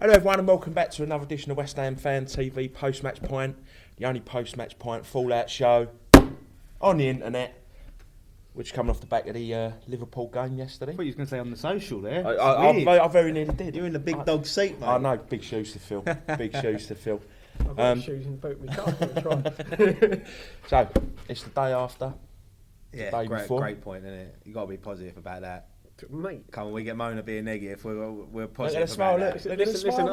Hello everyone and welcome back to another edition of West Ham Fan TV post-match pint, the only post-match pint fallout show on the internet, which coming off the back of the Liverpool game yesterday. I thought you was going to say on the social there. I very nearly did. You're in the big dog seat, mate. I know, big shoes to fill. Big shoes to fill. I've got shoes in the boot, my car. So, it's the day after. Yeah, the day before. great point, isn't it? You got to be positive about that. Mate, Come on, we get Mona being negative. We're Look at positive the about smile, that. look. listen.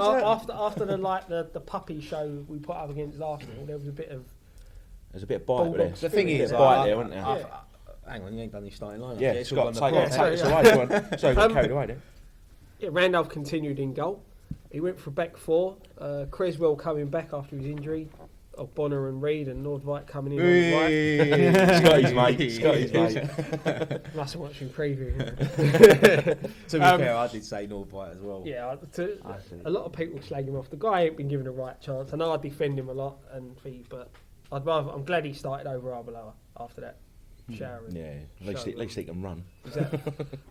After the puppy show we put up against Arsenal, there was a bit of There's a bit of bite there. The thing is, bite there, wasn't there? hang on, you ain't done your starting lineup. Yeah, it's Scott, all take on the it away. Sorry, got carried away there. yeah. Randolph continued in goal. He went for back four. Creswell coming back after his injury. Bonner and Reed and Nordvite coming in on the right. Scotty's mate. Must have watched him preview. To be fair, I did say Nordvite as well. Yeah, a lot of people slag him off. The guy ain't been given a right chance. I know I defend him a lot, but I'm glad he started over Arbeloa after that shower. Yeah, at least he can run. Exactly.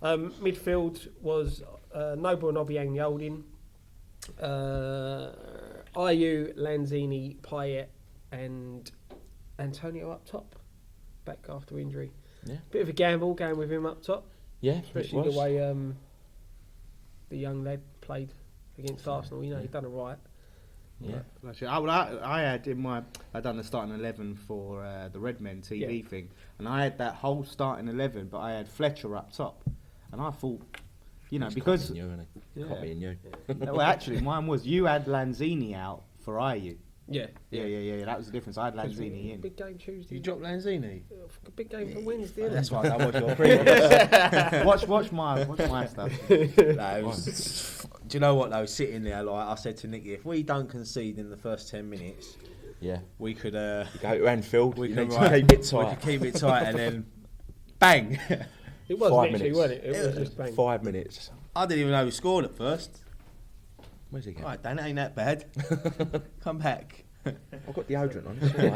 Midfield was Noble and Obiang Yoldin, Ayew, Lanzini, Payet, and Antonio up top, back after injury. Yeah. Bit of a gamble going with him up top, Yeah, especially the way the young lad played against Arsenal. You know, he done it right. Yeah. I had I done the starting 11 for the Redmen TV thing, and I had that whole starting 11, but I had Fletcher up top, and I thought, He's because copying you, isn't he? Copying you. well, actually, mine was you had Lanzini out for Ayew. Yeah. That was the difference. I had Lanzini in. Big game Tuesday. You dropped Lanzini. Big game for Wednesday. Isn't That's it? why I watched your previous. watch my stuff. Do you know what though? Sitting there, like I said to Nicky, if we don't concede in the first 10 minutes, Yeah. we could You go to Anfield, we you could need to keep it tight. We could keep it tight, and then bang! It was 5 literally, minutes. wasn't it? It was just bang. 5 minutes. I didn't even know who scored at first. Where's he going? Right, Dan, it ain't that bad. Come back. I've got deodorant on. It's all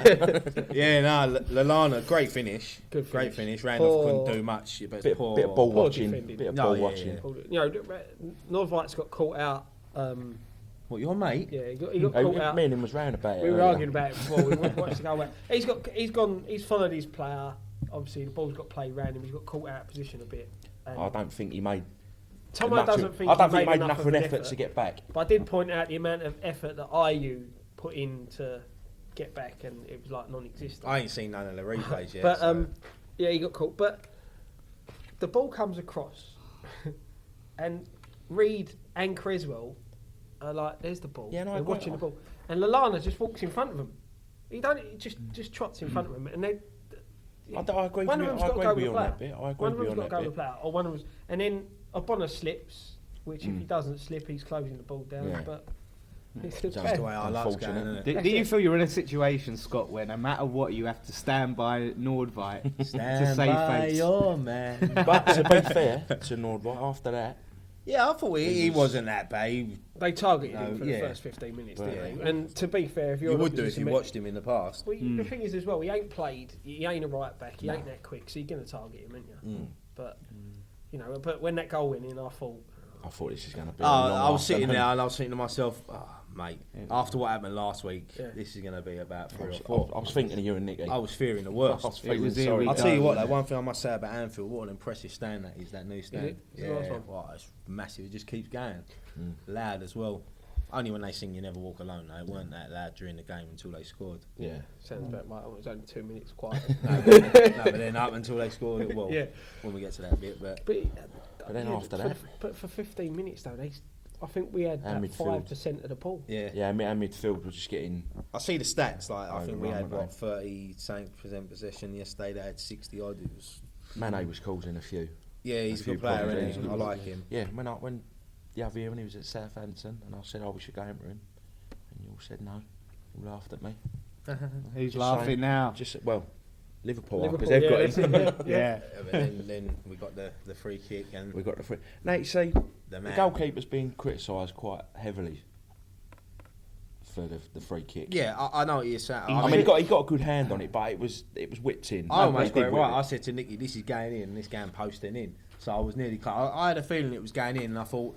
right. Yeah, no, Lallana, great finish. Good Great finish. finish. Randolph Poor- couldn't do much, but bit it's poor. of ball Poor watching. defending. Bit of No, ball yeah, watching. yeah. You know, Nordvite's got caught out. What, your mate? Yeah, he got caught out. Me and him was round about it. We were earlier. arguing about it before. We watched the goal back. He's followed his player. Obviously, the ball's got played round him. He's got caught out of position a bit. And I don't think he made. Tomo doesn't think I don't he think he made enough enough of of an an effort to get back. But I did point out the amount of effort that Ayew put in to get back, and it was like non-existent. I ain't seen none of the replays yet. But so. yeah, he got caught. But the ball comes across, and Reed and Creswell are like, "There's the ball." Yeah, no, they're watching the ball, and Lallana just walks in front of them. He just trots in front of them, and they. I agree One with of you. them's I got to agree go with you with on the that player. bit. I agree One of with you them's on got to that go with the bit. player, or one of them's, and then Bonner slips, which if he doesn't slip, he's closing the ball down. Yeah. But it's Sounds That's the way I like going, Unfortunate. isn't it? Do you feel you're in a situation, Scott, where no matter what, you have to stand by Nordvite to Stand save by face? your man. But to be fair to Nordvite, after that, Yeah, I thought he wasn't that bad. they targeted No, him for yeah. the first 15 minutes, Well, didn't they? And to be fair, if you're You an would do if you opposition watched him in the past. Well, the thing is as well, he ain't played. He ain't a right back. He ain't that quick, so you're going to target him, ain't you? But you know, but when that goal went in, I thought this is going to be. I was sitting there and I was thinking to myself, mate, Yeah. after what happened last week, Yeah. this is going to be about 3 or I 4. was thinking of you and Nicky. I was fearing the worst. I was feeling was here sorry. we I'll go. tell you what, though, one thing I must say about Anfield, what an impressive stand that is, that new stand. it? It's a Yeah, nice one. well, it's massive. It just keeps going. Loud as well. Only when they sing You Never Walk Alone, they weren't that loud during the game until they scored. Yeah. sounds about right. It was only 2 minutes quiet. No, but then up until they scored it, well, Yeah. when we get to that bit. But But then after that, but for 15 minutes though, I think we had And about midfield. 5% of the ball. yeah. yeah, our midfield was just getting. I see the stats. Like I Oh, think we right, had right. 30% possession yesterday. They had 60 odd. It was Mane was causing a few. yeah, he's a few good player. problems, Isn't he? yeah. I like him. Yeah, when the other year when he was at Southampton, and I said, "Oh, we should go in for him," and you all said no. You laughed at me. Who's Just laughing saying. now? Just Liverpool, Liverpool, because they've got that's him. it, Yeah. But then we got the free kick and We got the free. Now you see, the the man. goalkeeper's been criticised quite heavily for the free kick. Yeah, I know what you're saying. I mean, he got a good hand on it, but it was whipped in. I almost He did got it whip right. I said to Nicky, "This is going in, and this going posting in." So I was nearly close. I had a feeling it was going in, and I thought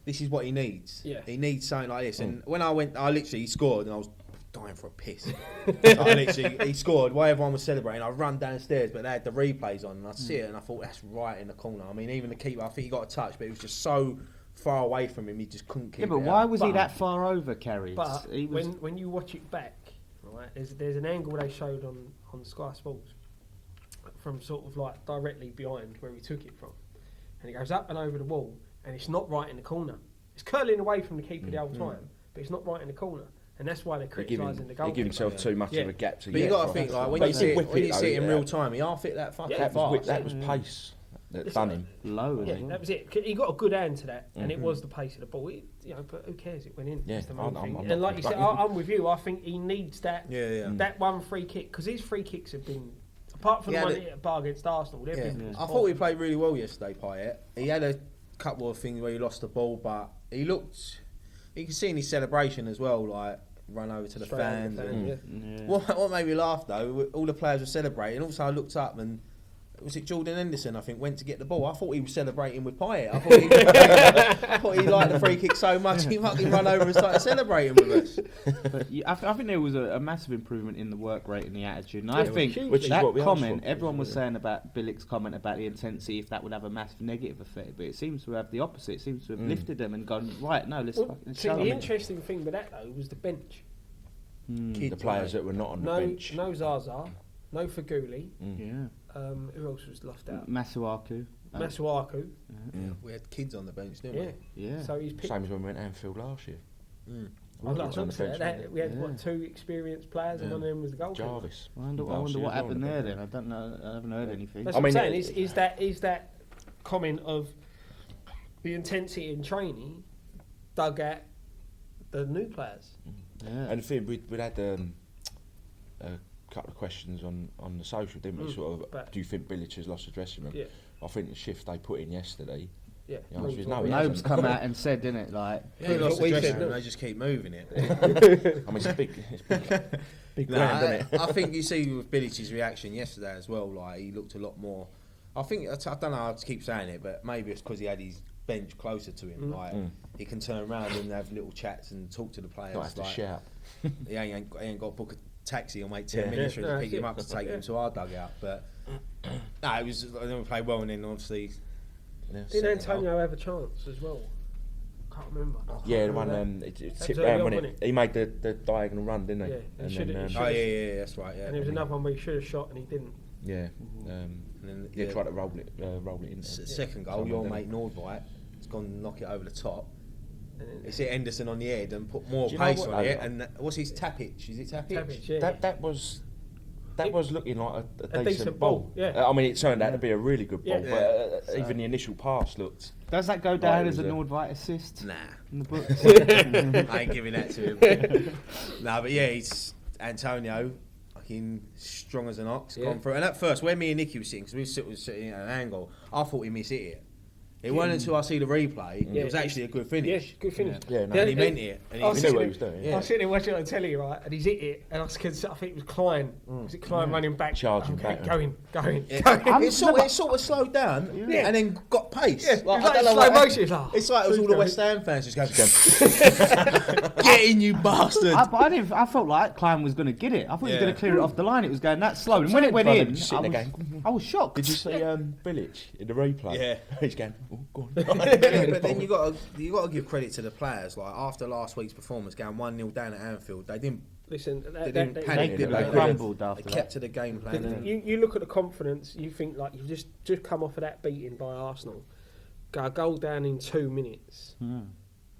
this is what he needs. Yeah. He needs something like this. And when he scored, and I was dying for a piss. He scored while everyone was celebrating. I run downstairs, but they had the replays on, and I see it, and I thought, that's right in the corner. I mean, even the keeper, I think he got a touch, but it was just so far away from him, he just couldn't keep it. Yeah, but why was he that far over, Kerry? But when you watch it back, right, there's an angle they showed on Sky Sports from sort of like directly behind where he took it from, and it goes up and over the wall, and it's not right in the corner. It's curling away from the keeper the whole time, but it's not right in the corner. And that's why they're criticising the goalkeeper. He gave himself too much of a gap to But you got to think, like, when you see it in real time, he half hit that fucking fast. That was pace that done him. Low, yeah, that was it. He got a good hand to that, and it was the pace of the ball. But who cares? It went in. Yeah, That's the main thing. I'm and like you said, I'm with you. I think he needs that. That one free kick, because his free kicks have been, apart from the one at bar against Arsenal, they've been. I thought he played really well yesterday, Payet. He had a couple of things where he lost the ball, but he looked. You can see in his celebration as well, like. Run over to the fans. What made me laugh though, all the players were celebrating. Also, I looked up and was it Jordan Henderson? I think went to get the ball. I thought he was celebrating with Payet. I thought he liked the free kick so much he fucking run over and started celebrating with us. But I think there was a massive improvement in the work rate and the attitude. And I think which that is what we comment, everyone was saying about Billick's comment about the intensity, if that would have a massive negative effect. But it seems to have the opposite. It seems to have lifted them and gone, right, no, let's show them. The interesting thing with that, though, was the bench. The players that were not on the bench. No Zaza, no Faguli. Yeah. Who else was left out? Masuaku. We had kids on the bench, didn't we? Yeah. So he's picked. Same as when we went to Anfield last year. I'd like to talk to that. We had 2 experienced players, and one of them was the goalkeeper. Jarvis. I wonder what happened there then. I don't know. I haven't heard anything. That's what I'm saying. Is that comment of the intensity in training dug at the new players? Yeah. And the thing, we'd had a couple of questions on the social, didn't we? Sort of, do you think Bilic has lost the dressing room? Yeah. I think the shift they put in yesterday. Yeah. Nobes come out and said, didn't it? Like, they lost the dressing room. They just keep moving it. I mean, it's big ground, isn't it? I think you see with Bilic's reaction yesterday as well. Like he looked a lot more. I think I don't know how to keep saying it, but maybe it's because he had his bench closer to him. Like he can turn around and have little chats and talk to the players. Not have to shout. He ain't got to book a taxi or wait 10 minutes for him to pick him up to take him to our dugout. But no, it was. Then we played well, and then obviously. Did Antonio have a chance as well? Can't remember. Yeah, the one it tipped round, wasn't it? He made the diagonal run, didn't he? Yeah, yeah, that's right. Yeah, and there was another one where he should have shot and he didn't. Yeah, and then tried to roll it in. Second goal, your mate Nordvite has gone and knock it over the top. It's hit Henderson on the head and put more pace on it. And what's his Tapic? Is it Tapic? Yeah. That was looking like a decent ball. Yeah. I mean, it turned out to be a really good ball, but even the initial pass looked. Does that go down as a Nordvite assist? Nah. In the book? I ain't giving that to him. No, but yeah, he's Antonio, fucking strong as an ox, gone through. And at first, when me and Nicky were sitting, because we were sitting at an angle, I thought he missed it. It wasn't until I see the replay, it was actually a good finish. Yeah, good finish. Yeah, and he meant it. And he knew what he was doing. I was sitting there watching it on telly, right, and he's hit it, and I think it was Klein. Was it Klein running back? Charging back. Going. It sort of slowed down and then got pace. Yeah, like, I don't know slow motion. It's like it was all the West Ham fans just going, get in, you bastard. I felt like Klein was going to get it. I thought he was going to clear it off the line. It was going that slow. And when it went in, I was shocked. Did you see Bilic in the replay? Yeah. He's going, oh, go on. But then you got to give credit to the players. Like after last week's performance, going 1-0 down at Anfield, they didn't. Listen, they didn't panic. They crumbled after that. They kept to the game plan. You look at the confidence. You think like you've just come off of that beating by Arsenal. Got a goal down in 2 minutes.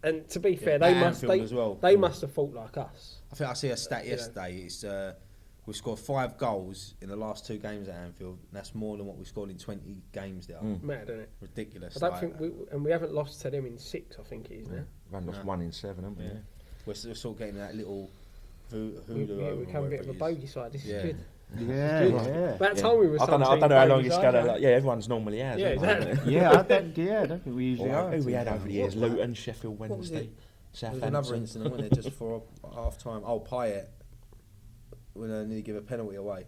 And to be fair, they must have fought like us. I think I see a stat yesterday. It's we've scored 5 goals in the last 2 games at Anfield. That's more than what we scored in 20 games there. Mad, isn't it? Ridiculous. I don't think we haven't lost to them in 6. I think it is now. Randolph 1 in 7, haven't we? Yeah. We're sort of getting that little hoodoo. We become a bit of a bogey side. This is good. Yeah. That time we were. I don't know how long it's going to. Yeah, everyone's normally has. Yeah, exactly. I don't think we usually are. Who we had over the years? Luton, Sheffield Wednesday, Southampton. There was another incident, wasn't there, just for half time? Oh, Payet. When they nearly give a penalty away.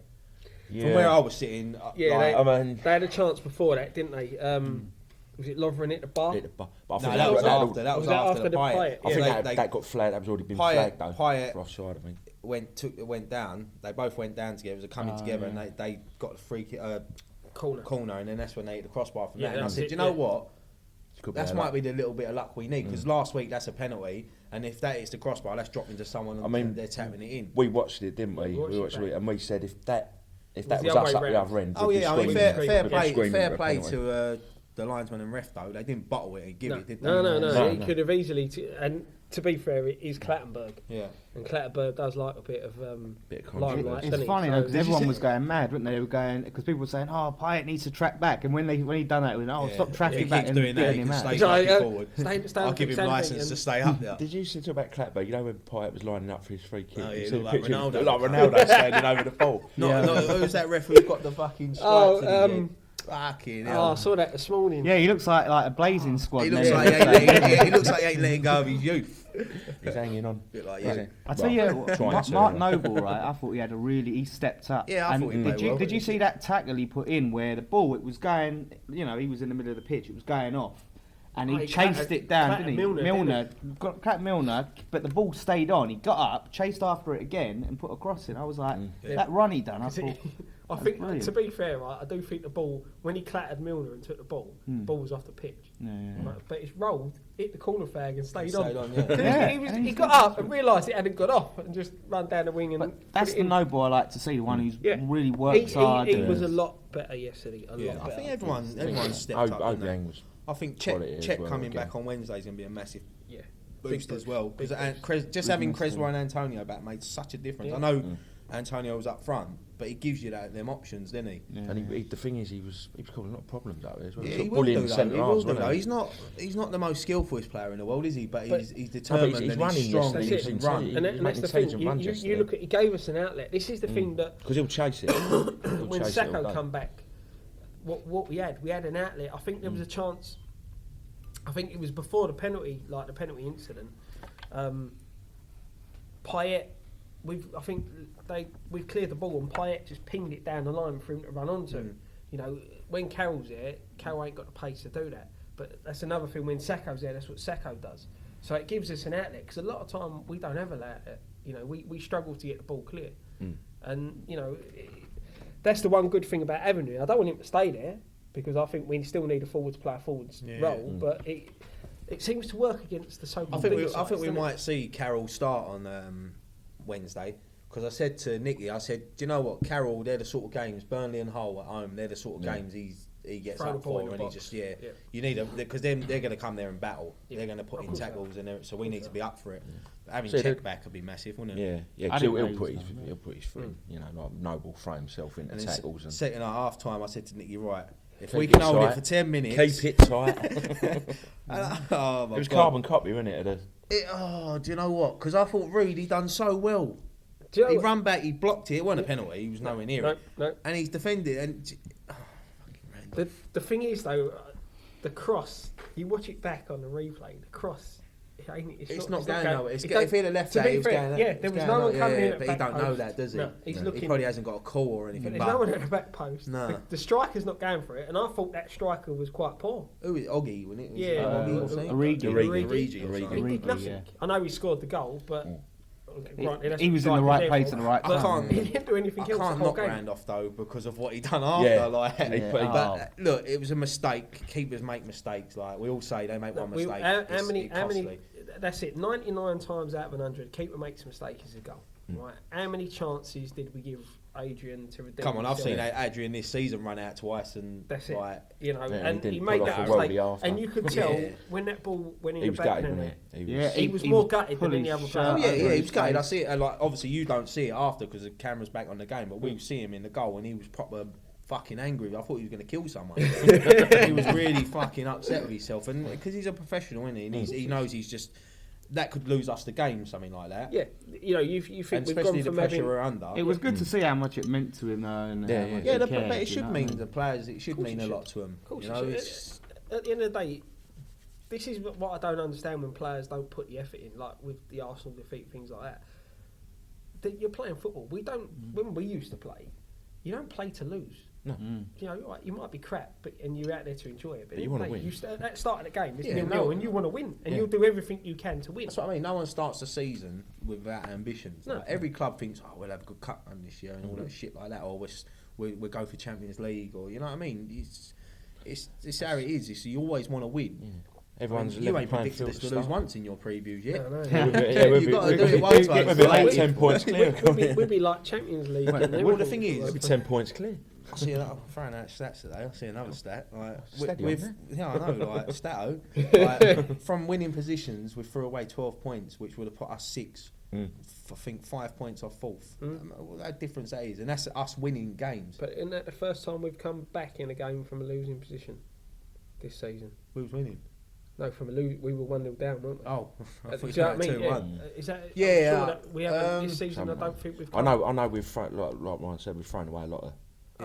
Yeah. From where I was sitting, they had a chance before that, didn't they? Was it Lovren hit the bar? But I No, think that was after. Was That was that after after the the Payet. Payet? I think They that got flagged. That was already been flagged though. Payet For offside, I think. went down. They both went down together. It was coming together, and they got the free kick, corner, and then that's when they hit the crossbar from Yeah, that. And I that's said, it, you know yeah. what? Could be That like might be the little bit of luck we need, because last week that's a penalty, and if that is the crossbar, that's dropping to someone. I mean, they're tapping it in. We watched it, didn't we? We watched it, and we said if that Was was the other us way up the round? other end. Oh we'd be yeah, I mean, screaming. fair We'd be play, screaming fair for a play penalty. to the linesman and ref though. They didn't bottle it and give it, did they? No. No, He no. could have easily. And to be fair, it is Clattenburg, Yeah. and Clattenburg does like a bit of Bit of limelight. controversy. It's doesn't he? funny So- though, because Did you everyone see- was going mad, weren't they? They were going because people were saying, "Oh, Payet needs to track back," and when he done that, we went, "Oh, Yeah. stop tracking He back keeps and doing that. getting He him can out." stay So, fucking forward. Stand I'll give him stand license and- to stay up there. Did you see talk about Clapper? You know when Payet was lining up for his free kick? Oh, yeah, You he see looked the like picture? Ronaldo. Looked like Ronaldo standing over the ball. Not who's that ref who's got the fucking stripes? Oh, in his head? Fucking Oh, I hell. saw that this morning. Yeah, he looks like a blazing squad. He man. looks like he looks like he ain't letting go of his youth. He's hanging on. Bit like Is you. he? I tell Well, you, trying to, Mark anyway. Noble, right? I thought he stepped up. Yeah, I and thought he did played you well. did you see that tackle he put in where the ball it was going? You know, he was in the middle of the pitch. It was going off, and Oh, he he chased clattered- it down, clattered didn't he? Milner, Cat Milner, but the ball stayed on. He got up, chased after it again, and put a cross in. I was like, that run he done. I thought, I that's think, brilliant. to be fair, right, I do think the ball, when he clattered Milner and took the ball was off the pitch. Yeah. Right, but it's rolled, hit the corner flag and stayed on. Stayed on, yeah. 'Cause Yeah, he and he he's got up and realised it hadn't got off and just ran down the wing and But put that's it the in. Noble I like to see, the one who's Yeah. really works hard. He and- was a lot better yesterday. A Yeah, lot I better. think everyone stepped up. didn't they? Obiang was. I think quality as Czech well coming again. back on Wednesday is going to be a massive Yeah. boost Big as well. big Because just having Creswell and Antonio back made such a difference. Yeah. I know Antonio was up front, but he gives you them options, didn't he? Yeah. And the thing is, he was causing a lot of problems out there as well. Yeah, Sort he of will bullying do the though. centre He will halves, do wasn't though. he? He's not the most skillful player in the world, is he? But But- he's No, but determined he's and running he's strong. yesterday. That's He it. was run. And He made that's the thing. intelligent runs You yesterday. look at. He gave us an outlet. This is the thing that Because he'll chase it. He'll when chase it all Sacco day. come back, what we had an outlet. I think there was a chance. I think it was before the penalty, like the penalty incident. Payet, we've cleared the ball and Payet just pinged it down the line for him to run onto. You know, when Carroll's there, Carroll ain't got the pace to do that. But that's another thing. When Sacco's there, that's what Sacco does. So it gives us an outlet because a lot of time we don't have an outlet. You know, we struggle to get the ball clear. And you know, that's the one good thing about Avenue. I don't want him to stay there because I think we still need a forward to play a forwards role. But it seems to work against the so-called I think bigger we sides, doesn't it? might see Carroll start on Wednesday, because I said to Nicky, do you know what, Carroll, they're the sort of games, Burnley and Hull at home, they're the sort of games he gets Throw the up ball for, in the and he box. just Yeah. you need because they're going to come there and battle. Yeah. They're going to put Of in course tackles, so we need to be up for it. But having So Czech back would be massive, wouldn't it? Yeah, I 'cause didn't he'll know put he his was on he'll put his foot in. You know, like Noble throw himself into And then tackles and second at half time, I said to Nicky, right, if Keep we it can hold tight. it for 10 minutes, keep it tight. oh my It was God. carbon copy, wasn't it? Do you know what? Because I thought Reed, he done so well. Do you know He what? run back, he blocked it. It wasn't a penalty. He was nowhere near it. No. And he's defended. And The thing is though, the cross. You watch it back on the replay. The cross. it's not going nowhere. it If he'd have left to that, be he was fair, going. Yeah, it's there was going no out, one coming in yeah, at but back he don't know post. that, does he? No, he's He looking. probably hasn't got a call or anything. But there's But no one at the back post. No. The striker's not going for it, and I thought that striker was quite poor. who is Oggy? Wasn't it? Was Yeah, it Oggy or something? Origi. Origi or He something. did nothing. yeah. I know he scored the goal, but granted, that's He what was in the striker's right there place for. at the right I But can't- he didn't do anything I else the can't whole knock game. Randolph though because of what he done after. Yeah. Like, Yeah. but look, it was a mistake. Keepers make mistakes. Like we all say, they make one We- mistake. how It's many? costly. That's it. 99 times out of 100, keeper makes a mistake is a goal. Hmm. Right? How many chances did we give Adrian to redeem? Come on, I've himself? seen Adrian this season run out twice, and That's it. like, You know, Yeah, and he he didn't made pull that off a mistake, worldie after. and you could tell Yeah. when that ball went in He the was back gutted, of the wasn't net. he? Yeah, He was more gutted than pulling any other his player. shirt yeah, over he his was gutted. I face. see it. Like obviously, you don't see it after because the camera's back on the game, but we see him in the goal, and he was proper fucking angry. I thought he was going to kill someone. He was really fucking upset with himself, and because he's a professional, isn't he? And he knows he's just that could lose us the game, something like that. Yeah, you know, you think And we've especially gone the from pressure having. we're under. It was good to see how much it meant to him, though. And Yeah, how much Yeah, he but cared, it you should know mean what I the players. It should Of course mean it a should. lot to them. Of course, You it know, should. it's At the end of the day, this is what I don't understand when players don't put the effort in, like with the Arsenal defeat, things like that. That you're playing football. We don't. When we used to play, you don't play to lose. No. You know, like, you might be crap, and you're out there to enjoy it. But You wanna win. At the start of the game, it's Yeah, 0-0, and you want to win, and you'll do everything you can to win. That's what I mean. No one starts the season without ambitions. No. Like, every club thinks, "Oh, we'll have a good cup run this year," and all that shit like that, or we'll go for Champions League, or you know what I mean. It's how it is. It's, you always want to win. Yeah. Everyone's you ain't predicted us to lose once in your previews yet. You've got to do it once. We'll be like 10 points clear. We'll be like Champions League. Well, the thing is, We'll be 10 points clear. I see I'm throwing out stats today. I see another stat. Like, Steady with on yeah, I know, like Stato, like, from winning positions, we threw away 12 points, which would have put us 6. I think 5 points off 4th. What a difference that is, and that's us winning games. But isn't that the first time we've come back in a game from a losing position this season? We was winning. No, from a we were 1-0 down, weren't we? Oh, I Do thought you know you what I meant mean? 2-1. Is that? Yeah, I'm sure yeah, that we haven't this season. I don't think we've. I know. We've thrown, like Ryan said, we've thrown away a lot of.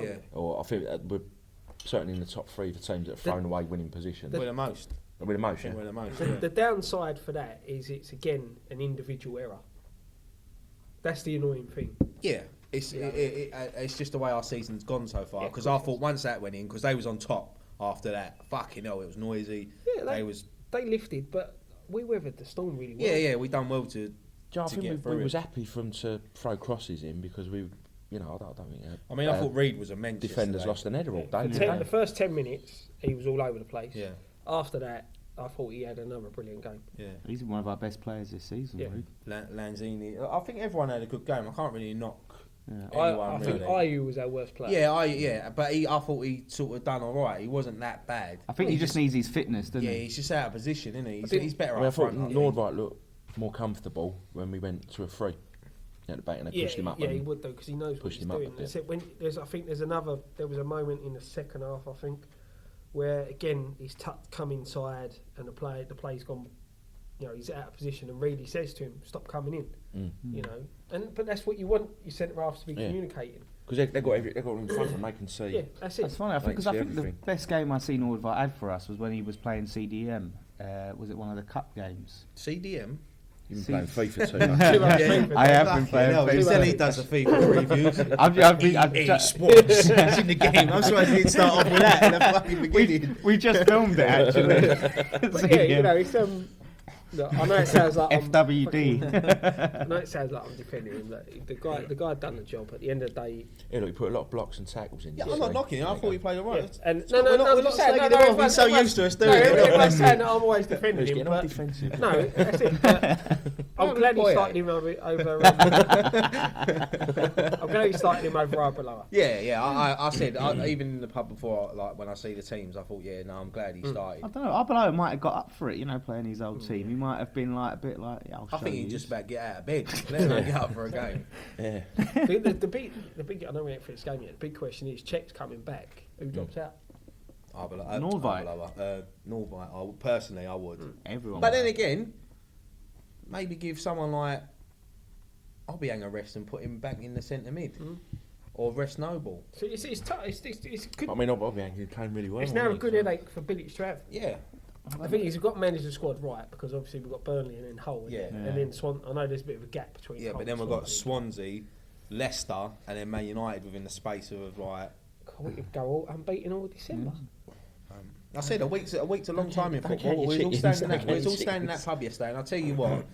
Yeah, Or I think we're certainly in the top 3 for teams that have thrown away winning positions. we're the most. With I emotion. think we're the most. The downside for that is it's again an individual error. That's the annoying thing. Yeah, it's just the way our season's gone so far. Yeah, Because I thought once that went in, because they was on top after that. Fucking hell, it was noisy. Yeah, they lifted, but we weathered the storm really well. Yeah, we done well to. I to think get we through was it. happy for them to throw crosses in because we, you know, I don't think. I mean, I thought Reed was immense. defenders yesterday. lost an header all day. The first 10 minutes, he was all over the place. Yeah, After that, I thought he had another brilliant game. yeah. He's one of our best players this season. Yeah. Reed. Lanzini. I think everyone had a good game. I can't really knock Yeah. anyone. I think really. Ayew was our worst player. Yeah, but I thought he sort of done all right. He wasn't that bad. I think he just needs his fitness, doesn't Yeah, he? he's just out of position, isn't he? think- He's better I mean, I up thought front. Nordwright looked more comfortable when we went to a 3 at the back and they pushed him up. Yeah, and he would do because he knows what pushed he's him up a doing. bit. That's it. There was a moment in the second half, I think, where again he's come inside and the play's gone. You know, he's out of position and really says to him, "Stop coming in." You know, but that's what you want your centre halves to be communicating. Because they got in front of them, they can see. Yeah, that's it. That's funny. I think Makes because I think everything. the best game I seen Nordvart had for us was when he was playing CDM. Was it one of the cup games? CDM. You've been playing FIFA too much. I have been playing. No, he FIFA. said he does the FIFA reviews. I've EA just- Sports. It's in the game. I'm surprised he didn't start off with that in the fucking beginning. we just filmed it actually. But yeah, you know, it's look, I know it sounds like FWD. I know it sounds like I'm defending him. But the guy done the job. At the end of the day, Yeah, look, he put a lot of blocks and tackles in. Yeah, I'm not knocking him. I thought he played all right. yeah. And We're not saying, slagging him off. He's so used to us doing it. Everyone's saying that I'm always defending He's him, getting all but defensive. no, that's it. But I'm glad he Payet. started him over. I'm glad he started him over Arbeloa. Yeah. I said even in the pub before, like when I see the teams, I thought, yeah, no, I'm glad he started. I don't know. Arbeloa might have got up for it, you know, playing his old team. He might have been like a bit like, yeah, I'll I show think he you. just about get out of bed. Let him get up for a game. Yeah. The big. I know we ain't for this game yet. The big question is, Czech's coming back. Who drops out? Nordveit. Nordveit. Personally, I would. Everyone. But then would. again, maybe give someone like Obiang a rest and put him back in the centre mid, or rest Noble. So it's tough. It's good. I mean, Obiang playing really well. It's now a wasn't good he? headache for Bilic to have. Yeah, I think he's got to manage the squad right because obviously we've got Burnley and then Hull. Yeah. And then Swan. I know there's a bit of a gap between. yeah. Hull But then and we've got Swansea, Leicester, and then Man United within the space of like. We could go all unbeaten all December. I said a week's a long time in don't football. count your We was all chickens, standing don't we was count all your standing in that chickens. pub yesterday, and I'll tell you what,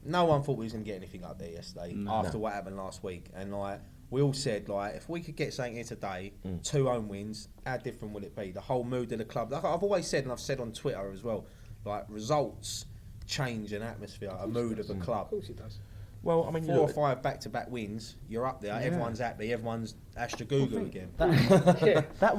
no one thought we was going to get anything up there yesterday after what happened last week. And like we all said, like if we could get something here today, 2 home wins, how different would it be? The whole mood of the club. Like I've always said, and I've said on Twitter as well, like results change an atmosphere, a mood of a club. Of course it does. Well, I mean, 4 or look, 5 back-to-back wins, you're up there. Everyone's happy. Everyone's Ashton Gugu again. I think that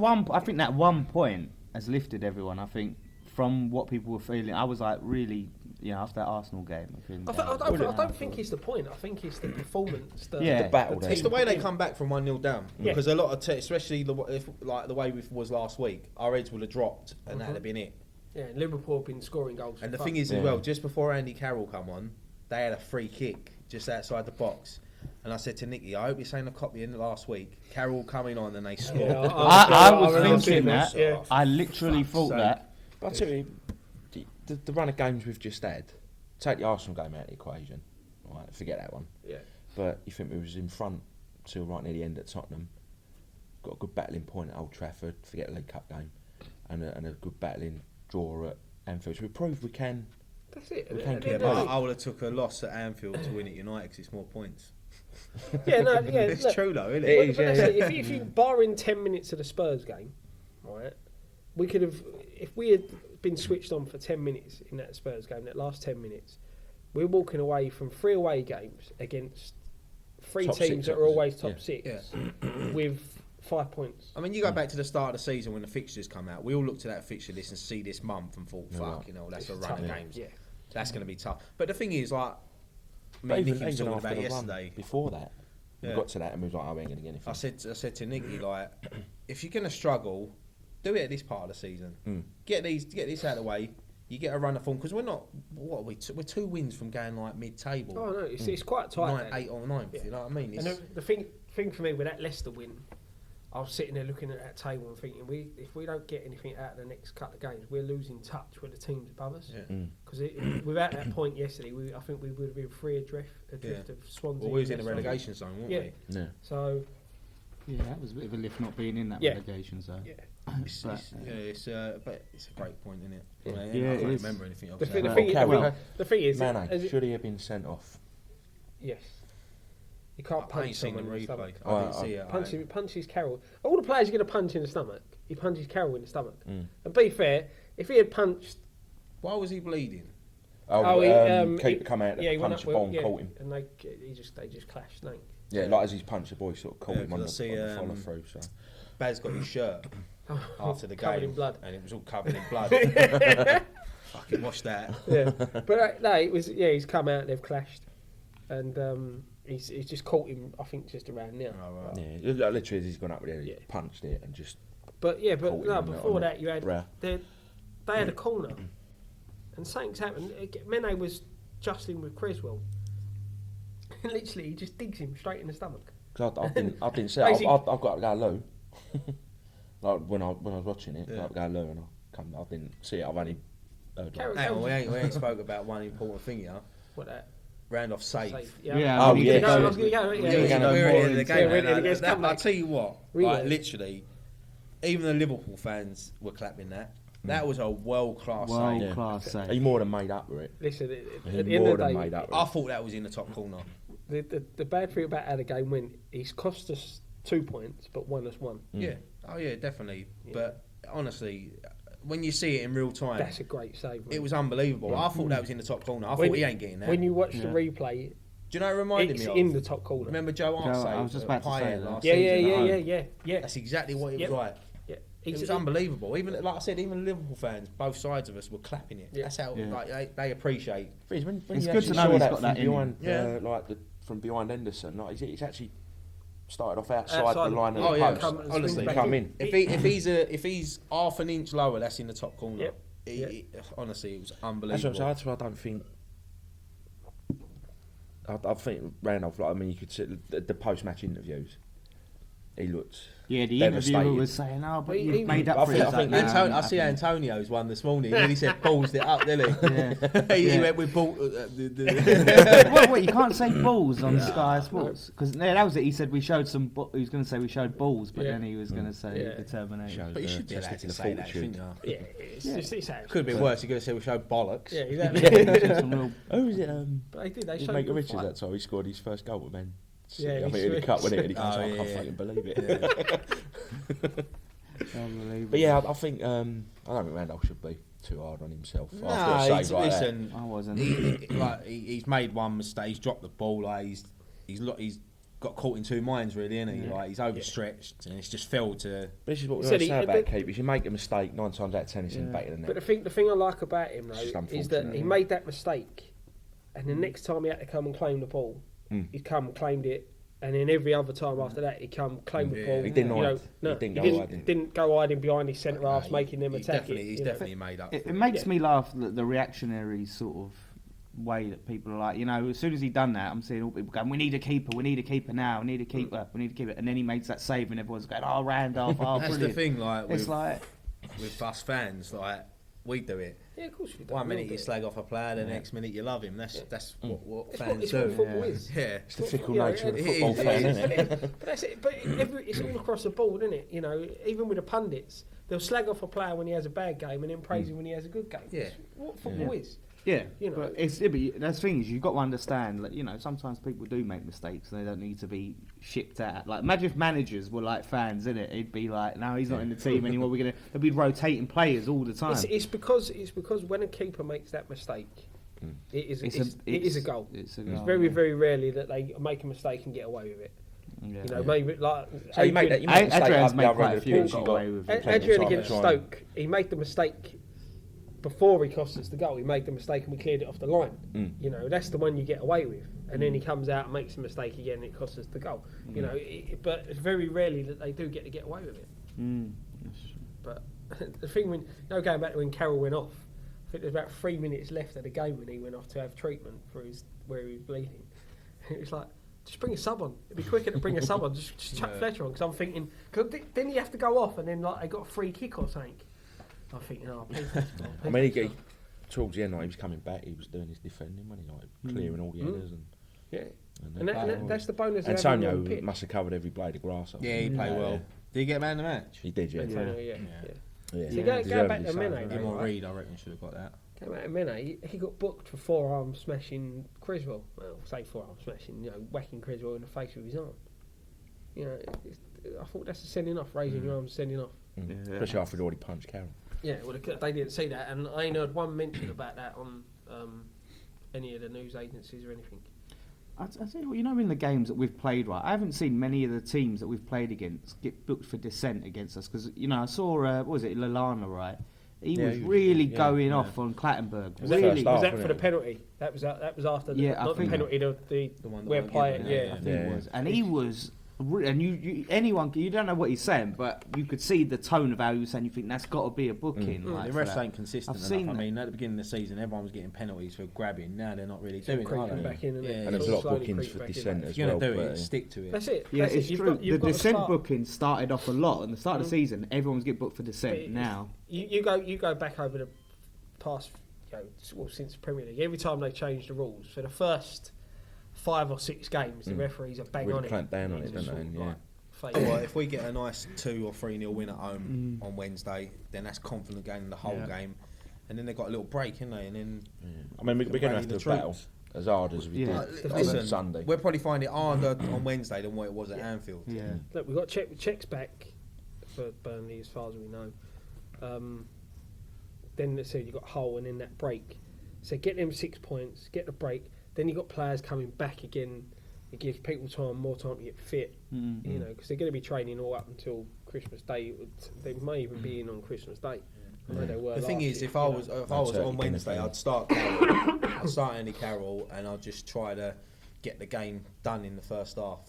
1 point has lifted everyone. I think from what people were feeling, I was like really, you know, after that Arsenal game. I don't think it's the point. I think it's the performance. Yeah. the battle. It's the way they come back from 1-0 down. Yeah. Because a lot of, especially the way we was last week, our heads would have dropped and that'd have been it. Yeah, Liverpool have been scoring goals. And the for thing fun. is as well, just before Andy Carroll come on, they had a free kick just outside the box. And I said to Nicky, I hope you're saying a copy in the last week. Carroll coming on and they scored. Yeah, I was remember thinking that. that. Yeah. I literally thought sake. that. But I'll tell you, the run of games we've just had, take the Arsenal game out of the equation. Right, forget that one. Yeah. But you think we was in front till right near the end at Tottenham. got a good battling point at Old Trafford. Forget a League Cup game, and a good battling draw at Anfield. So we proved we can. That's it. We can Yeah, keep but up. I would have took a loss at Anfield to win at United because it's more points. Yeah, no, yeah. It's look, true though, isn't It it? is, but yeah, that's yeah. it. If you barring 10 minutes of the Spurs game, right, we could have, if we had been switched on for 10 minutes in that Spurs game, that last 10 minutes, we're walking away from 3 away games against 3 Top teams six, that are always top yeah. 6 Yeah. with 5 points. I mean, you go back to the start of the season when the fixtures come out. We all looked at that fixture list and see this month and thought, Yeah, "Fuck, right. you know, that's It's a run tough. of games. Yeah. That's going to be tough." But the thing is, like, me But and even, Nicky was even talking after about the yesterday. run, before that, we Yeah. got to that and we was like, "Oh, we ain't gonna get anything." I said to Nicky, like, if you're going to struggle, do it at this part of the season. Get this out of the way. You get a run of form because we're not. What are we? We're 2 wins from going like mid-table. Oh no, it's quite tight. 9, 8 or 9th. Yeah. You know what I mean? And It's, the thing for me with that Leicester win, I was sitting there looking at that table and thinking, if we don't get anything out of the next couple of games, we're losing touch with the teams above us. yeah. Because without that point yesterday, I think we would have been free adrift Yeah. of Swansea. Well, we was in and the Leicester. relegation zone, weren't Yeah. we? Yeah. So Yeah, that was a bit of a lift not being in that Yeah. relegation zone. yeah, It's, But, but it's a great point, isn't it? Yeah. I mean, Yeah, I it can't is. remember anything else. the, thi- the, about thing, it. Okay, the, well, the thing is, Mane, as it- should he have been sent off? yes, you can't I ain't punch seen the someone in the replay. stomach. I didn't see it. Punches Carroll. All the players are going to punch in the stomach. He punches Carroll in the stomach. Mm. And be fair, if he had punched, Why was he bleeding? Keeper come out he and went punch up the ball with- and caught him. and they just clashed. No, Yeah, like as he's punched the boy, sort of caught Yeah, him on 'cause the, I see, follow through. So Baz got his shirt after the game, Covered in blood. and it was all covered in blood. Fucking watch that. yeah, but no, it was. Yeah, he's come out. They've clashed, and he's just caught him. I think just around now. Oh, right. yeah, literally, as he's gone up there, he Yeah. punched it and just But yeah, but Caught him no. on the- Before on the that, you had brow. they had a corner, and something's happened. Mene was jostling with Creswell. Literally, he just digs him straight in the stomach. Cause I didn't see it. Basically- I've got to go loo. Like when I was watching it, Yeah. I've got to go loo and I didn't see it. I've only heard Carrot- like, Hang on, we ain't spoke about one important thing here. What that? Randolph safe. Safe, Yeah, Oh, we yeah. need to I go- was gonna go, We're yeah. Yeah, gonna yeah, go yeah, in the yeah, game. yeah, man. yeah, yeah, I'll tell you what, like, Rewind. literally, even the Liverpool fans were clapping that. That was a world-class save. World class he save. more than made up for it. Listen, He at the end more of the than day, made up for I it. thought that was in the top corner. the bad thing about how the game went, he's cost us 2 points, but won us 1. Yeah. Oh yeah, definitely. But honestly, when you see it in real time, That's a great save. it was unbelievable. I thought that was in the top corner. I When thought he you- ain't getting that. When you watch the Yeah. replay, Do you know what it reminded it's me of? in the top corner. Remember Joe Joe, Arce? I was just about to say that. last Yeah, season yeah, at yeah, home? yeah. That's exactly what it Yep. was like. Yeah. It was unbelievable. Even like I said, even Liverpool fans, both sides of us were clapping it. Yeah. That's how Yeah. like they appreciate. When It's you good to actually know saw he's that got from that in him. behind, Yeah. from behind Henderson. Like he's actually started off outside Outside the line of Oh the yeah, post. honestly, swings back come in. If he's half an inch lower, that's in the top corner. Yep. Honestly, it was That's what I'm unbelievable. saying. That's why I don't think. I think Randolph. Like, I mean, you could see the post-match interviews. He looked. Yeah, the Devastated. interviewer was saying, "Oh, but He- you've he- made I up for think- it." I think It's like, I see Antonio's one this morning, and he said balls it up, didn't he? Yeah. he Yeah. went with ball. The Well, wait, you can't say balls on Sky Sports because that was it. He said we showed some. He was going to say we showed balls, but Yeah. then he was going to say Yeah. determination. Shows But you should be allowed tested to the say that, fortitude. shouldn't you? Yeah, it's out. Could have been worse. You could have said we showed bollocks. Yeah, exactly. Some real- Who was it? But they did. They Did showed make good Richards fight. that time? He scored his first goal with Man City. Yeah, I he think in the switched. cup, wasn't it? And he goes, Oh, I yeah, can't yeah. fucking believe it. Unbelievable. But yeah, I think I don't think Randolph should be too hard on himself. Nah, after a he's, save like that. listen. I wasn't. He's made one mistake. He's dropped the ball. Like he's got caught in two minds, really, isn't he? Yeah. Like he's overstretched and it's just fell to. But this is what we Said always he- say but- about keepers. You make a mistake 9 times out of 10, it's in the back of the But net. the thing I like about him It's just though is that unfortunate, he yeah. made that mistake, and the next time he had to come and claim the ball, he come and claimed it, and then every other time after that he come claim the Yeah. ball. He didn't you know, hide. no, He didn't he go hiding. didn't go hiding behind his centre halves, making them He's attack definitely, it. He's you know. definitely made up. It makes me laugh the reactionary sort of way that people are like, you know, as soon as he done that, I'm seeing all people going, we need a keeper now, we need a keeper, and then he makes that save and everyone's going, oh, Randolph, oh, That's brilliant. the thing, like It's like, with us fans, like we do it. Yeah, of course we do. 1 minute you slag off a player, the next minute you love him. That's what It's fans it's do. what football is. Yeah. It's the fickle Yeah, nature of the it football is, fan, it is. isn't it? But that's it. But it's all across the board, isn't it? You know, even with the pundits, they'll slag off a player when he has a bad game and then praise him when he has a good game. Yeah. It's what football is. Yeah, You know. but that's the thing is you've got to understand. Like, you know, sometimes people do make mistakes. And they don't need to be shipped out. Like, imagine if managers were like fans, innit? It'd be like, no, he's not in the team anymore. They'll be rotating players all the time. It's because when a keeper makes that mistake, it is a goal. It's a It's goal, very, yeah. very rarely that they make a mistake and get away with it. Yeah. You know, maybe like So you make that. You make the mistake Adrian's up made the other quite end a of the few pitch, got you've away with it. plenty of Adrian time to against try and- Stoke, he made the mistake before he cost us the goal. He made the mistake and we cleared it off the line. You know, that's the one you get away with. And then he comes out and makes a mistake again and it costs us the goal. You know, but it's very rarely that they do get away with it. But the thing going back to when Carroll went off, I think there's about 3 minutes left of the game when he went off to have treatment for where he was bleeding. It was like, just bring a sub on. It'd be quicker to bring a sub on. Just chuck Fletcher on. Because I'm thinking, then you have to go off and then like they got a free kick or something. I'm thinking, please. I mean, towards the end, like, he was coming back. He was doing his defending, wasn't he? Like clearing all the headers and. Yeah. And That's the bonus. of having him Antonio on the pitch. must have covered every blade of grass. I Yeah, think. he played well. Yeah. Did he get man of the match? He did, yeah. Antonio, yeah. Yeah. So go Deservedly back to so, Mene. yeah. Him or Right? Reed, I reckon, should have got that. Came out of Mene, he got booked for forearm smashing Criswell. Well, say forearm smashing, you know, whacking Criswell in the face with his arm. You know, I thought that's a sending off, raising your arm, sending off. Especially after he'd already punched Carroll. Yeah, well, they didn't see that, and I ain't heard one mention about that on any of the news agencies or anything. I tell you what, you know, in the games that we've played, right, I haven't seen many of the teams that we've played against get booked for dissent against us. Because, you know, I saw, what was it, Lallana, right? He was really going off on Clattenburg. Was Really. that Was that wasn't for the it? penalty? That was after the, Yeah, I not the think- penalty, the one that where won't Payet, give it, yeah. I think it was. And he was, and you don't know what he's saying, but you could see the tone of how he was saying. You think that's got to be a booking. Like, The for refs that. ain't consistent I've enough. seen I that. mean, at the beginning of the season, everyone was getting penalties for grabbing. Now they're not really doing it, are Creeping they? back in, and Yeah, And there was a lot of slowly bookings creep for back in. dissent If as you're well. going to do but, it, stick to it. That's it. Yeah, That's it's it. true. You've The got to dissent start- booking started off a lot. At the start of the season, everyone was getting booked for dissent. But Now, you go back over the past, since the Premier League. Every time they change the rules, for the first 5 or 6 games, the referees are bang Really on it. clamp down on it, Just don't they? sort of Yeah. like fake. Well, if we get a nice 2 or 3-0 win at home on Wednesday, then that's confident going in the whole game. And then they've got a little break, haven't they? And then I mean, we're going to rally have the to battle troops. as hard as we Yeah. did Listen, on Sunday. we'll probably find it harder on Wednesday than what it was at Anfield. yeah. Look, we've got checks back for Burnley as far as we know. Then they said you've got Hull and then that break. So get them 6 points, get the break. Then you've got players coming back again. It gives people more time to get fit. You know, because they're going to be training all up until Christmas Day. They may even be in on Christmas Day. I know they were The thing last is, year, if I you know. was Absolutely on Wednesday, gonna I'd start Carroll. I'd start Andy Carroll, and I'd just try to get the game done in the first half,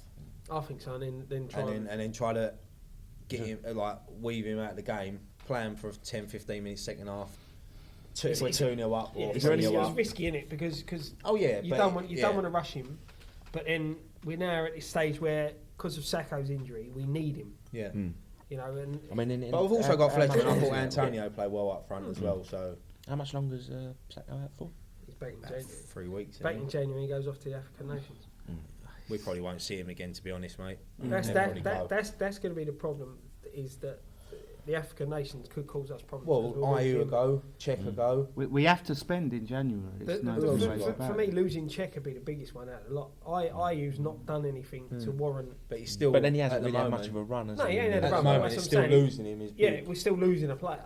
I think so, and then try and then try to get him, like weave him out of the game. Play him for 10-15 minutes second half. If we're 2-0 up or it's 3-0 it's up. risky, isn't it? Because Oh yeah, you but don't want yeah. don't want to rush him, but then we're now at this stage where because of Sacco's injury, we need him. Yeah. You know, and I mean, But we've also got Fletcher, and I thought much- Antonio played well up front as well. So How much longer is Sacco out for? he's back in about January. 3 weeks. Back isn't in he? January, he goes off to the African nations. We probably won't see him again, to be honest, mate. That's He'll that, probably go. that's going to be the problem. Is that the African nations could cause us problems. Well, 'cause we're Ayew will losing- go, Czech will go. We have to spend in January. It's no two ways for about me, it. losing Czech would be the biggest one out of the lot. Ayew's not done anything to warrant. But he's still. But then he at hasn't the really had moment- much of a run, has No, he ain't he? had a At the run, moment, that's it's what still I'm saying. losing him. Is Yeah, big. we're still losing a player.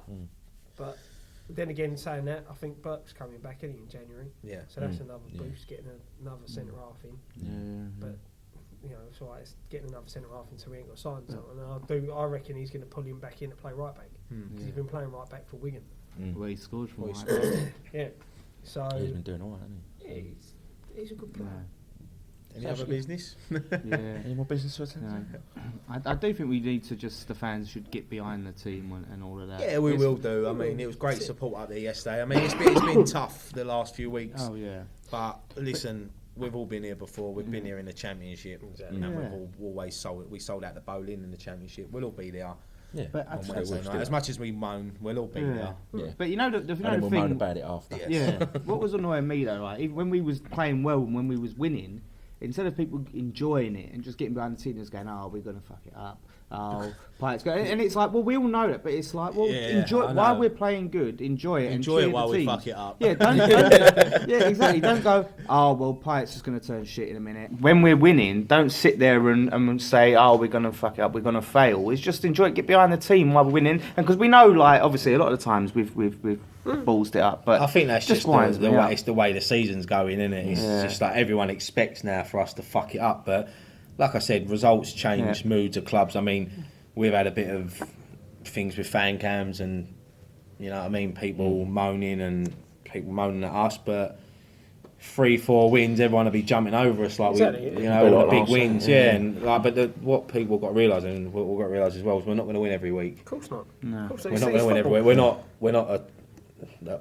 But then again, saying that, I think Burke's coming back in January, Yeah. so that's another boost, getting another centre half in. But you know, it's alright. It's getting another centre half in, so we ain't got signed. And I reckon he's going to pull him back in to play right back because he's been playing right back for Wigan. Where he scored from. Well, he right? scored. Yeah, so He's been doing all right, hasn't yeah, he's a good player. Any other business? Yeah. he? Any more business to attend No. to? I do think we need to the fans should get behind the team and all of that. Yeah, we It's- will do. I mean, it was great support up there yesterday. I mean, it's been tough the last few weeks. Oh yeah. But listen, we've all been here before. We've been here in the Championship, Exactly. and Yeah. we've always sold out the bowling in the Championship. We'll all be there. Yeah. But on That's Wednesday how we night. do As it. much as we moan, we'll all be there. Yeah. But you know the And then we'll thing. moan about it after. Yeah. What was annoying me though, right? Even when we was playing well and when we was winning, instead of people enjoying it and just getting behind the team and just going, "Oh, we're gonna fuck it up." Oh, Payet's going, and it's like, well, we all know that, but it's like, well, Yeah, enjoy I while know. we're playing good, enjoy it, Enjoy and it cheer while the we team. fuck it up. Yeah, don't yeah, exactly. Don't go, oh well, Payet's just gonna turn shit in a minute. When we're winning, don't sit there and say, oh, we're gonna fuck it up, we're gonna fail. It's just enjoy it, get behind the team while we're winning, and because we know, like, obviously, a lot of the times we've ballsed it up, but I think that's just winds the me way up. it's the way the season's going, isn't it? It's just like everyone expects now for us to fuck it up, but like I said, results change moods of clubs. I mean, we've had a bit of things with fan cams and, you know what I mean, people moaning and people moaning at us, but 3-4 wins, everyone will be jumping over us like Exactly, we, you yeah. know, all Like the big last wins, season, yeah. yeah. And like, but what people got to realise, and what we've got to realise as well, is we're not going to win every week. Of course not. No. Of course We're not going to win every week.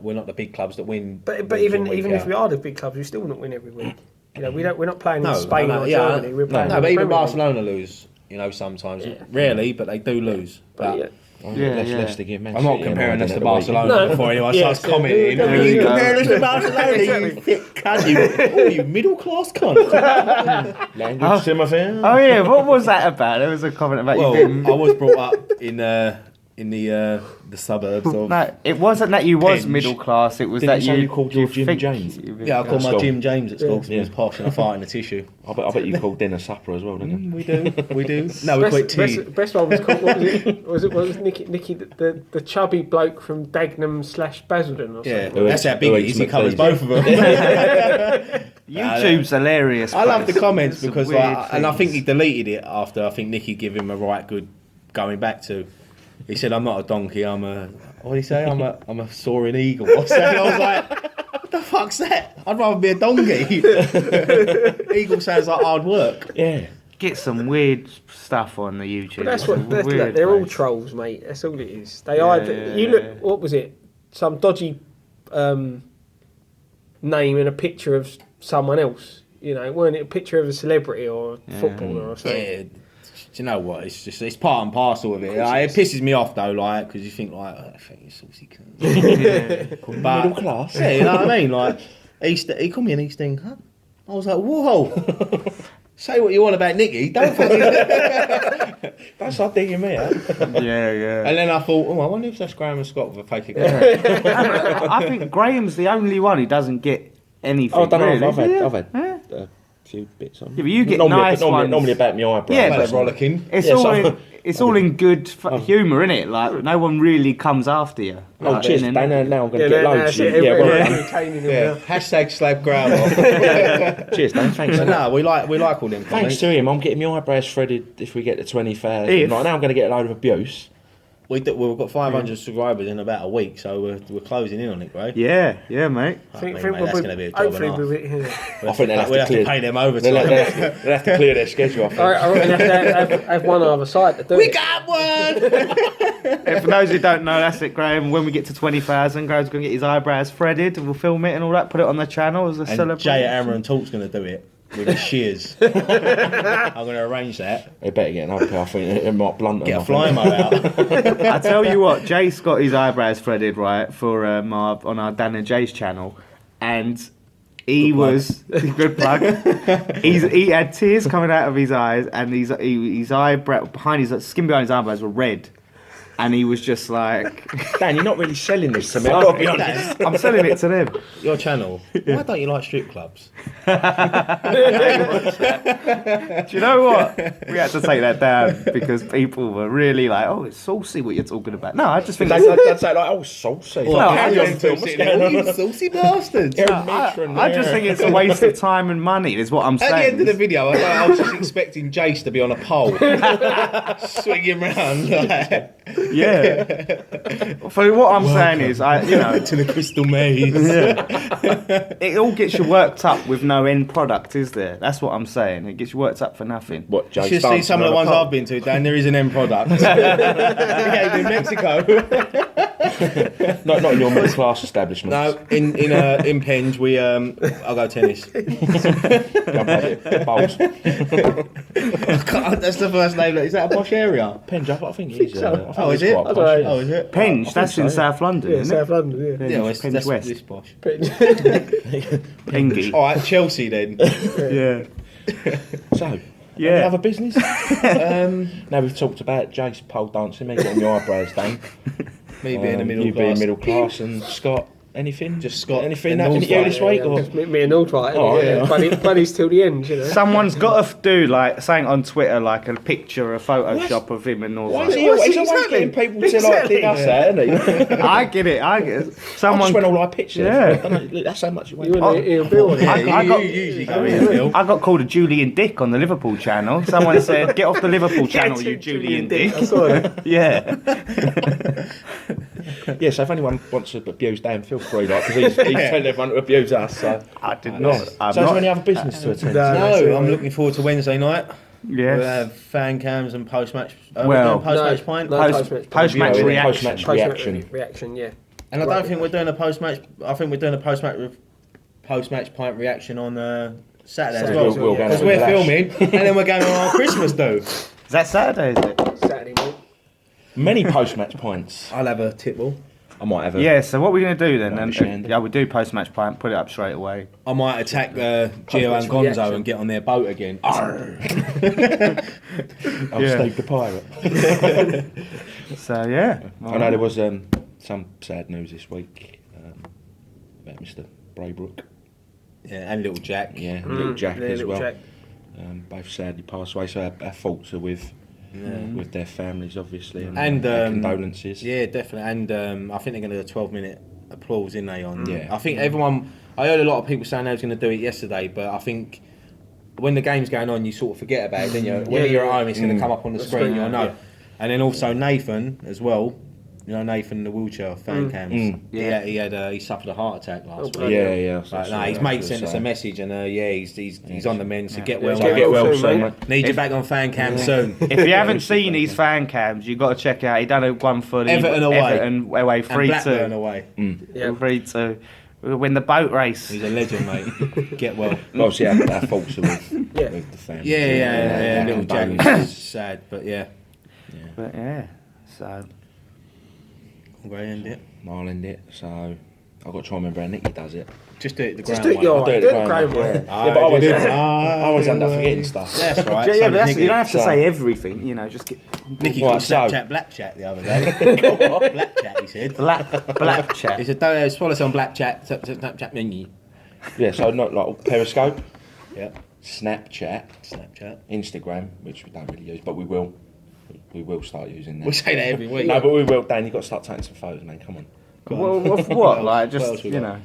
We're not the big clubs that win. But week in, even week if out. we are the big clubs, we still not win every week. You know, we're not playing in No, Spain I know, or yeah, Germany. We're playing no, in but the even Premier League. Barcelona lose. You know, sometimes Yeah. rarely, but they do lose. But yeah. Leicester game, Man I'm not City, comparing and us all to that Barcelona No. before anyone Yeah, starts so commenting. there "Oh, you you go. comparing us to Barcelona, you Exactly. thick cunt, you middle class cunt." Language, Timothy. Oh yeah, what was that about? There was a comment about Well, you being... I was brought up in the suburbs of. No, it wasn't that you was Penge. middle class. It was Didn't that you say you you called your Jim think James? Yeah, I called my School. Jim James at school because he Yeah. was posh and a fart in the tissue. I bet you called dinner supper as well, didn't you? We do. No, we call it tea. Best one was called, what was it? Was Nicky the chubby bloke from Dagenham / Basildon or Yeah, something? that's how big Who it eats is. He covers McDee's. both of them. YouTube's hilarious. I love the place. comments It's because, weird and I think things. he deleted it after I think Nicky gave him a right good going back to. He said, "I'm not a donkey. I'm a what did he say? I'm a soaring eagle." I was like, "What the fuck's that? I'd rather be a donkey." Eagle sounds like hard work. Yeah. Get some weird stuff on the YouTube. But that's It's a what weird they're all place. trolls, mate. That's all it is. They Yeah, either yeah, you yeah. look. What was it? Some dodgy name and a picture of someone else. You know, weren't it a picture of a celebrity or a footballer or something? Yeah. Do you know what? It's part and parcel of it. Like, it pisses me off though, like because you think like, oh, I think you're saucy cunt. But- Middle class. Yeah, you know what I mean. Like he called me an Eastern cunt. I was like, whoa. Say what you want about Nicky, don't fucking. That's like digging me out. Yeah. And then I thought, I wonder if that's Graham and Scott with a fake account. I think Graham's the only one who doesn't get anything. Oh, I don't know. really. I've had Yeah. a few bits on. Yeah, but you get normally, nice ones. Normally about my eyebrows. Yeah, About but- a rollicking. It's Yeah, all so- in, it's all in good humour, innit? Like no one really comes after you. Oh, Like, cheers. and Now then- I'm going to Yeah, get no, loads. that's it. Yeah, well Everyone's done. entertaining him Yeah. now. Hashtag slab Graham off. Cheers, Dan. Thanks. But no, we like all them Thanks comments. to him, I'm getting my eyebrows threaded if we get to 20,000. If. Right now, I'm going to get a load of abuse. We've got 500 subscribers in about a week, so we're closing in on it, right? Yeah, mate. Mate, that's going to be a job hopefully and a half. we'll be here. I think they'll have We'll to have to clear. pay them They'll overtime. they'll have to clear their schedule. I think. I reckon have one other side to do We it. got one! And for those who don't know, that's it, Graham. When we get to 20,000, Graham's going to get his eyebrows threaded. We'll film it and all that, put it on the channel as a And celebration. Jay at Hammer and Talk's going to do it with his shears. I'm going to arrange that. They better get another pair. I think it might blunt them. Get a I think. fly mo out. I tell you what, Jay's got his eyebrows threaded, right, for on our Dan and Jay's channel, and he was good plug. He had tears coming out of his eyes, and his eyebrow behind his skin behind his eyebrows were red, and he was just like, Dan, you're not really selling this to me. I've got to be honest. "I'm selling it to them." Your channel. Why don't you like strip clubs? Do you know what? We had to take that down because people were really like, "Oh, it's saucy what you're talking about." No, I just think They'd say like, oh, saucy. Well, Like, carry hang on on, till Phil, what's sitting going there, on? you saucy bastards. I just think it's a waste of time and money. Is what I'm At the saying. end of the video, I was just expecting Jace to be on a pole, swinging round. Like, Yeah. So what I'm saying is, to the crystal maze. it all gets you worked up with no end product, is there? That's what I'm saying. It gets you worked up for nothing. What, You Jay should see some of the ones I've been to, Dan. There is an end product. Yeah, in Mexico. Not in your middle class establishment. No, in Penge we I'll go tennis. Bowls. That's the first name. Is that a posh area? Penge, I think it is. so. Oh, is it? Quite posh, yeah. Oh, is it? Penge, that's in South London, Yeah, isn't South London. it? Yeah, well, Penge that's West. this posh. Pengy. All right, Chelsea then. Yeah. So, Yeah. any other business? Now we've talked about Jace pole dancing, me getting your eyebrows done. Me being a middle you class. being middle class, and Scott. Anything? Just Scott. Anything and happened to you this week? Or? Just me and Aldright. Oh, Yeah. Buddies till the end, you know. Someone's got to do like something on Twitter, like a picture, a Photoshop of him and all Why that. is he always getting people to like dig us out, isn't he? I get it. I just Someone. went all like pictures. Yeah. Look, that's how much you You went. and Ian Bill. Yeah, I you got- usually go in, Bill. I got called a Julian Dick on the Liverpool channel. Someone said, "Get off the Liverpool channel, you Julian Dick." I saw it. Yeah. Yeah, so if anyone wants to abuse Dan, feel free, like, because he's telling everyone to abuse us. So, I did not. I'm so is there not. any other business to attend? No. to? No, I'm looking forward to Wednesday night. Yes. We'll have fan cams and post-match. Well, post-match pint. no, Post-match Yeah, reaction. post-match reaction. Reaction, yeah. And I don't think we're doing a post-match. I think we're doing a post-match pint reaction on Saturday as Saturday well. as well, yeah. Because we're filming, and then we're going on our Christmas do. Is that Saturday? Is it? Saturday morning. Many post-match points. I'll have a tip ball. I might have a... Yeah. So what we're gonna do then? Right, Shandy. Yeah, we'll do post-match pint. Put it up straight away. I might attack Gio and Gonzo reaction. and get on their boat again. I'm Yeah. Steve the Pirate. So yeah. I know there was some sad news this week about Mr. Braybrook. Yeah, and little Jack. Yeah, and little Jack Yeah, as little well. Jack. Both sadly passed away, so our thoughts are with their families, obviously, And our condolences. Yeah, definitely. And I think they're going to do a 12-minute applause, in they on. Yeah. I think everyone. I heard a lot of people saying they was going to do it yesterday, but I think when the game's going on, you sort of forget about it, don't you? When you're at home, it's going to come up on the screen. You'll know. yeah. And then also Nathan as well. You know Nathan in the wheelchair fan cams. Yeah. He suffered a heart attack last Oh, week. Yeah. Like, no, his mate sent us a message, and he's on the mend. So get well. Get well soon, mate. Need you back on fan cam soon. If you haven't seen his fan cams, you've got to check out. He done a one for the Everton away. Everton away And 3-2. Blackburn away. Yeah. 3-2. We'll win the boat race. He's a legend, mate. Get well. Obviously, our thoughts are with the family. Yeah. Little Jack condolences. is sad, but yeah. But yeah, so We'll end it. I'll end it, so I've got to try and remember how Nicky does it. Just do it the Just ground do it your I'll do way. it Do the it ground, the way. Yeah, but I always end up forgetting stuff. That's right. yeah, So but that's, Nicky, you don't have to so- say everything. You know, just get Nicky Right, got so- Snapchat Blackchat the other day. Blackchat, he said. black He chat. said, don't follow us on Blackchat, Snapchat Nicky. Yeah, so not like Periscope, Yeah. Snapchat, Snapchat. Instagram, which we don't really use, but we will. We will start using that. We say that every week. No, but we will. Dan, you've got to start taking some photos, man. Come on. Well, what? Like What else just we you got? know.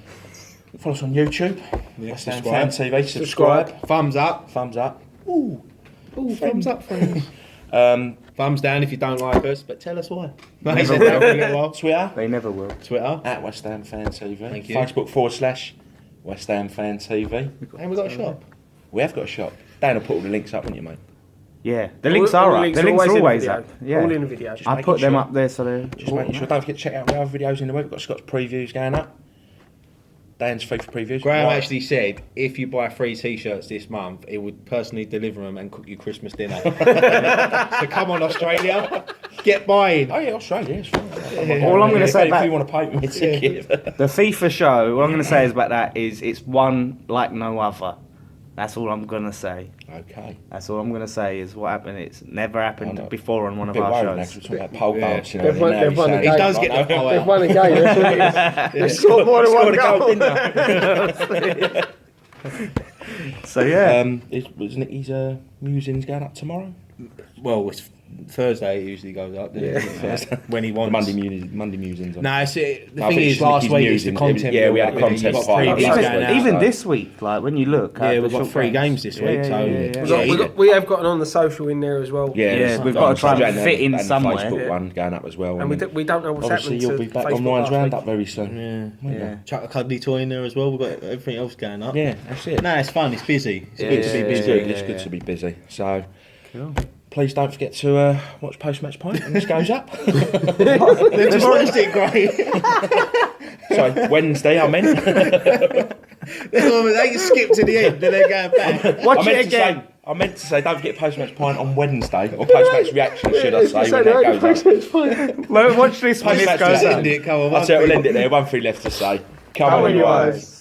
Follow us on YouTube. Yeah, West Ham Fan subscribe. TV. Subscribe. Thumbs up. Thumbs up. Ooh, thumbs up, friends. Um, Thumbs down if you don't like us, but tell us why. He said that for a little while. Twitter They never will. Twitter. at West Ham Fan TV. Thank you. Facebook / West Ham Fan TV. And we got a shop. We have got a shop. Dan will put all the links up, won't you, mate? Yeah, the links are up. The links are always in the up. video. Yeah, All in the video. Just I making put them sure. up there so they're Just making sure. Don't forget to check out the other videos in the week. We've got Scott's previews going up. Dan's FIFA previews. Graham Right. actually said if you buy 3 t-shirts this month, it would personally deliver them and cook you Christmas dinner. So come on, Australia, get buying. Oh yeah, Australia. It's fine. All I'm gonna say if about- you want to pay me a ticket. The FIFA show, what I'm going to say is about that is it's one like no other. That's all I'm going to say. Okay. That's all I'm going to say is what happened. It's never I happened know. before on one A of bit our worried now shows. 'cause we're talking about pole Yeah. dancing. They've won- they've won the He game. does get the power. They've won a game. That's what it is. They scored more than one goal. So yeah, Was Nicky's musings going up tomorrow? Well, it's Thursday. It usually goes up. When he wants. Monday musings. No, the I thing think is, it's last Nicky's week it's the musings. content. Yeah, we had build-up, content you've got fire. previews Yeah, going even, out, even so- this week, like when you look, Yeah, at we've the got short 3 games. games this week, so We have got an on the social in there as well. Yeah, we've got to try and fit in and somewhere. The Facebook Yeah. one going up as well. And we don't know what's obviously happening you'll to be back Facebook on Ryan's last Roundup week. very soon. Yeah. Chuck a cuddly toy in there as well. We've got everything else going up. Yeah, that's it. No, it's fun. It's busy. It's Yeah, good to be It's busy. good. It's good to be busy. So, Cool. please don't forget to watch Post-Match Pint when this goes up. They've just watched it, great. Sorry, Wednesday, I meant. They can skip to the end, then they're going back. Watch it again. I meant to say, don't forget Post-Match Pint on Wednesday, or Post-Match Reaction, should I say, when that goes up. Watch this when this Post-match goes reaction. up. End it, come on. I'll say we'll end it there. One thing left to say. Come Come on, on, you you guys. guys.